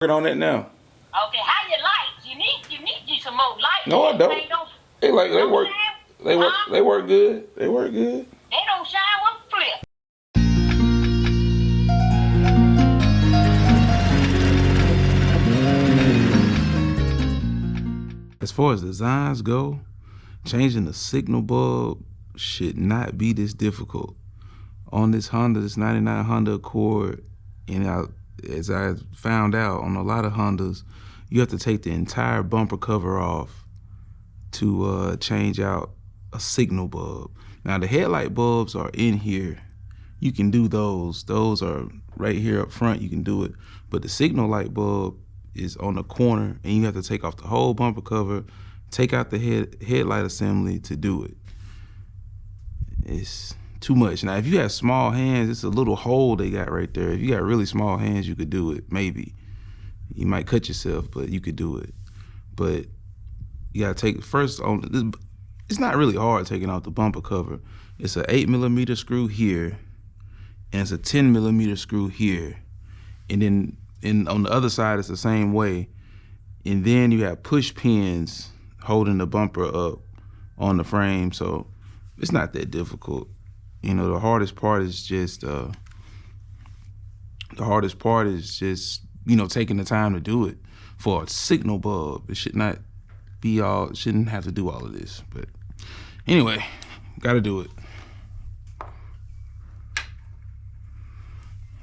Working on it now. Okay, how your lights? You need you some more lights. No, I don't. They work. They work good. They work good. They don't shine one flip. As far as designs go, changing the signal bulb should not be this difficult. On this Honda, this 99 Honda Accord, as I found out on a lot of Hondas, you have to take the entire bumper cover off to change out a signal bulb. Now the headlight bulbs are in here. You can do those. Those are right here up front, you can do it. But the signal light bulb is on the corner and you have to take off the whole bumper cover, take out the headlight assembly to do it. It's too much. Now if you have small hands, it's a little hole they got right there. If you got really small hands, you could do it, maybe. You might cut yourself, but you could do it. But you gotta take it first on, it's not really hard taking off the bumper cover. It's an 8mm screw here, and it's a 10mm screw here. And then on the other side, it's the same way. And then you have push pins holding the bumper up on the frame. So it's not that difficult. You know, the hardest part is just, you know, taking the time to do it. For a signal bulb, it shouldn't have to do all of this. But anyway, gotta do it.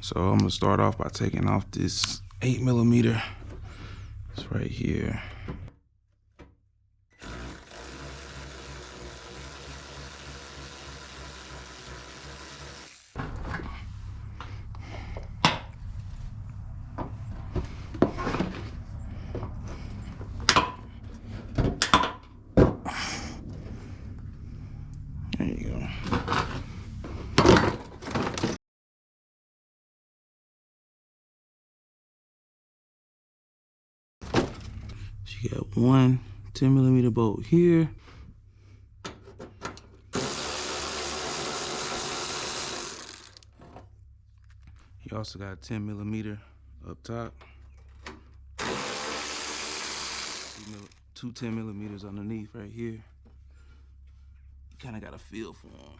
So I'm gonna start off by taking off this 8mm. It's right here. There you go. So you got one 10mm bolt here. You also got a 10mm up top. Two 10mm underneath right here. You kind of got a feel for them.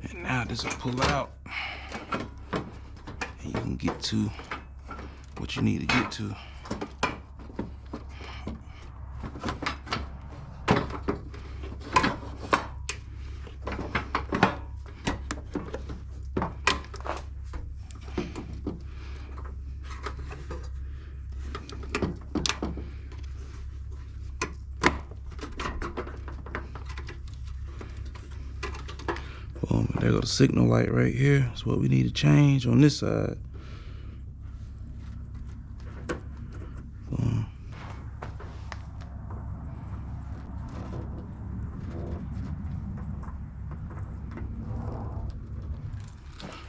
And now this will pull out, and you can get to what you need to get to. Boom, there goes the signal light right here. That's what we need to change on this side. Boom.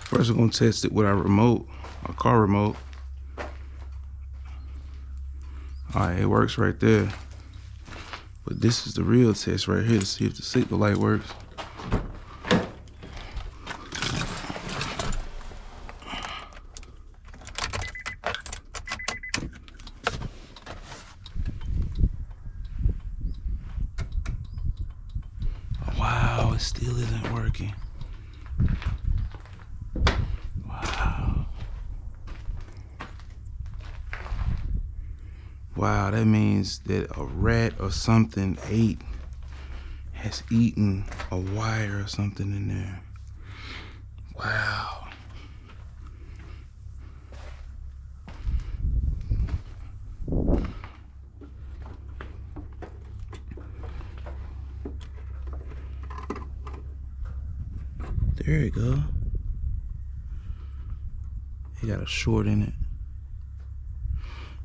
First, we're gonna test it with our remote, our car remote. All right, it works right there. But this is the real test right here to see if the signal light works. Wow, it still isn't working. Wow. Wow, that means that a rat or something has eaten a wire or something in there. Wow. There you go. It got a short in it.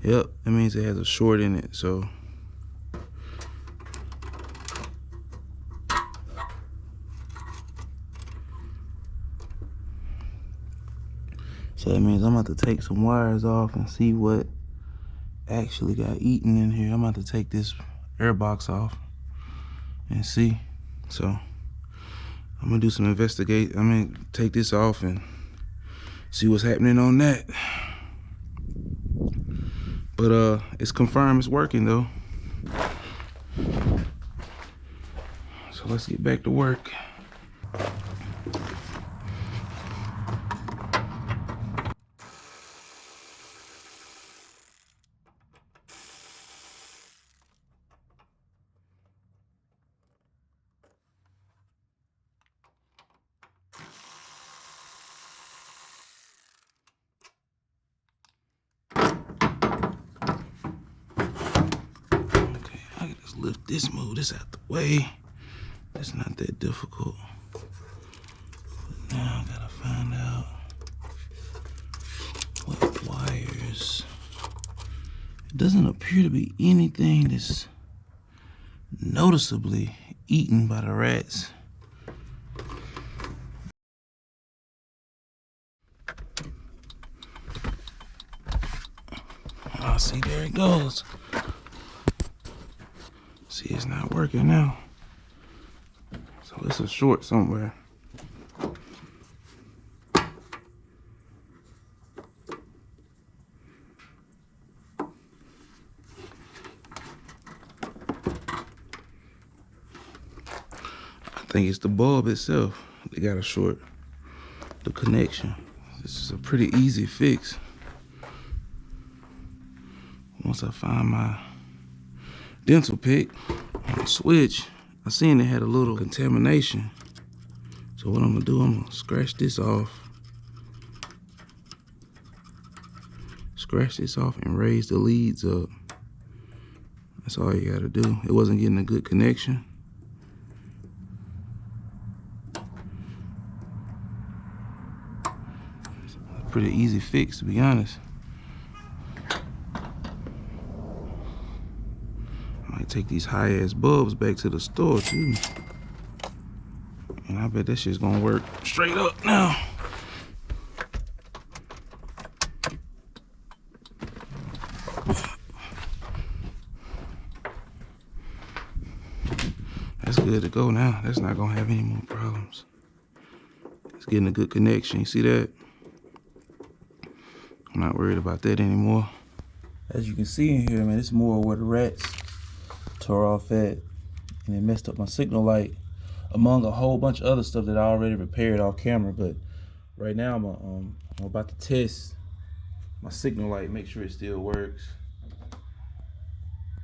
Yep, that means it has a short in it, so. So that means I'm about to take some wires off and see what actually got eaten in here. I'm about to take this air box off and see. So I'm gonna do some investigate. I'm gonna take this off and see what's happening on that. But it's confirmed it's working though. So let's get back to work. Okay, I can just lift this, move this out the way. It's not that difficult. But now I gotta find out what wires. It doesn't appear to be anything that's noticeably eaten by the rats. Oh, see, there it goes. See, it's not working now. So it's a short somewhere. I think it's the bulb itself. They got a short, the connection. This is a pretty easy fix. Once I find my dental pick on the switch, I seen it had a little contamination. So what I'm gonna do, I'm gonna scratch this off. Scratch this off and raise the leads up. That's all you gotta do. It wasn't getting a good connection. It's a pretty easy fix, to be honest. I might take these high-ass bulbs back to the store too. And I bet that shit's gonna work straight up now. That's good to go now. That's not gonna have any more problems. It's getting a good connection. You see that? I'm not worried about that anymore. As you can see in here, man, it's more where the rats tore off at, and it messed up my signal light, among a whole bunch of other stuff that I already repaired off camera. But right now I'm about to test my signal light, make sure it still works.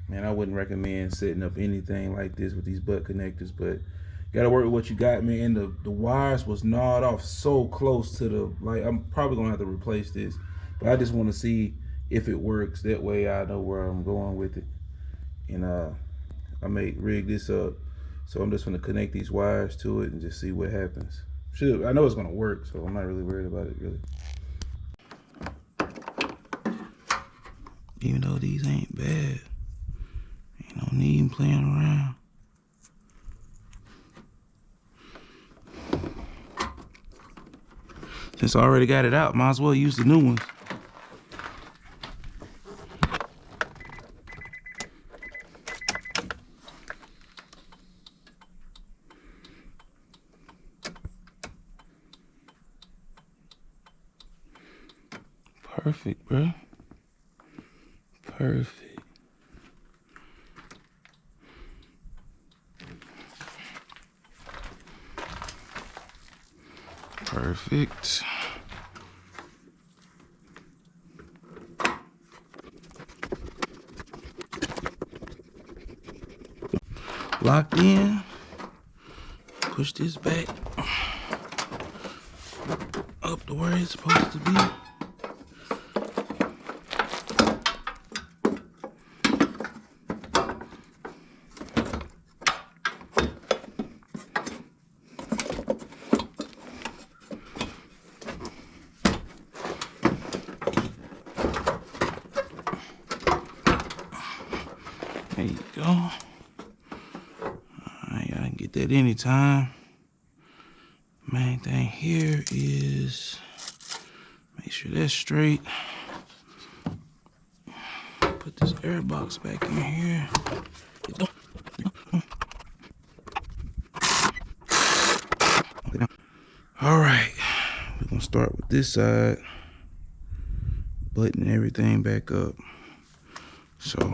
Man, I wouldn't recommend setting up anything like this with these butt connectors, but you gotta work with what you got, man. And the wires was gnawed off so close to the, like, I'm probably gonna have to replace this, but I just wanna see if it works. That way I know where I'm going with it. And I may rig this up. So I'm just gonna connect these wires to it and just see what happens. I know it's gonna work, so I'm not really worried about it, really. Even though these ain't bad, ain't no need in playing around. Since I already got it out, might as well use the new ones. Perfect, bro. Perfect. Perfect. Locked in. Push this back up to where it's supposed to be. There you go. All right, I can get that anytime. Main thing here is make sure that's straight. Put this air box back in here. All right, we're gonna start with this side, button everything back up. So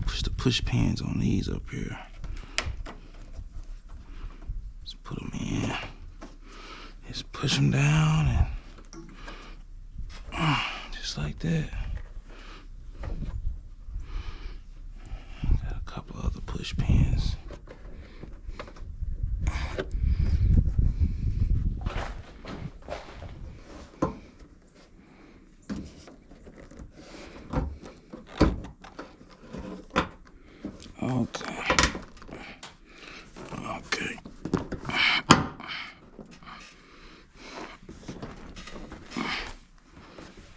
push the push pins on these up here. Just put them in. Just push them down and just like that. Got a couple other push pins. Okay. Okay.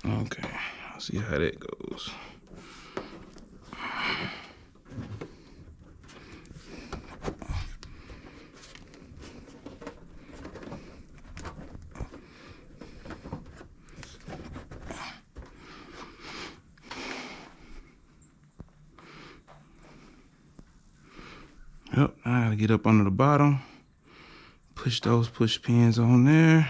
Okay. I'll see how that goes. Yep, I gotta get up under the bottom, push those push pins on there.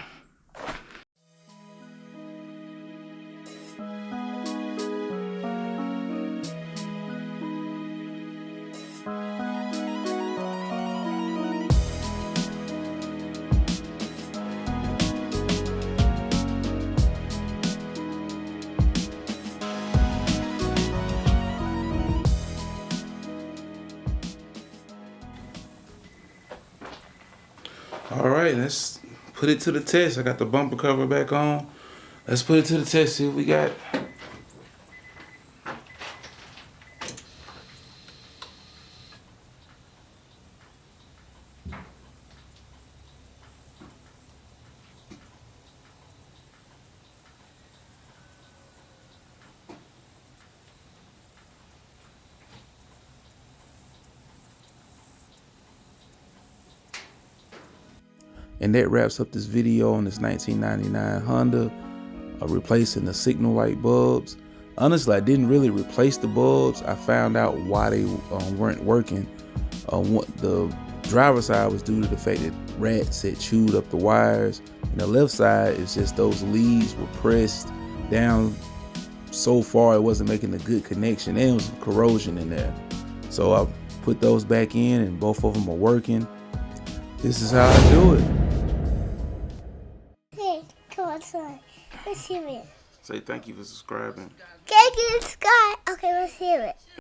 All right, let's put it to the test. I got the bumper cover back on. Let's put it to the test, see what we got. And that wraps up this video on this 1999 Honda replacing the signal light bulbs. Honestly, I didn't really replace the bulbs. I found out why they weren't working. The driver's side was due to the fact that rats had chewed up the wires. And the left side is just those leads were pressed down so far it wasn't making a good connection. And there was corrosion in there. So I put those back in and both of them are working. This is how I do it. Hey, come outside. Let's hear it. Say thank you for subscribing. Thank you, Scott. Okay, let's hear it.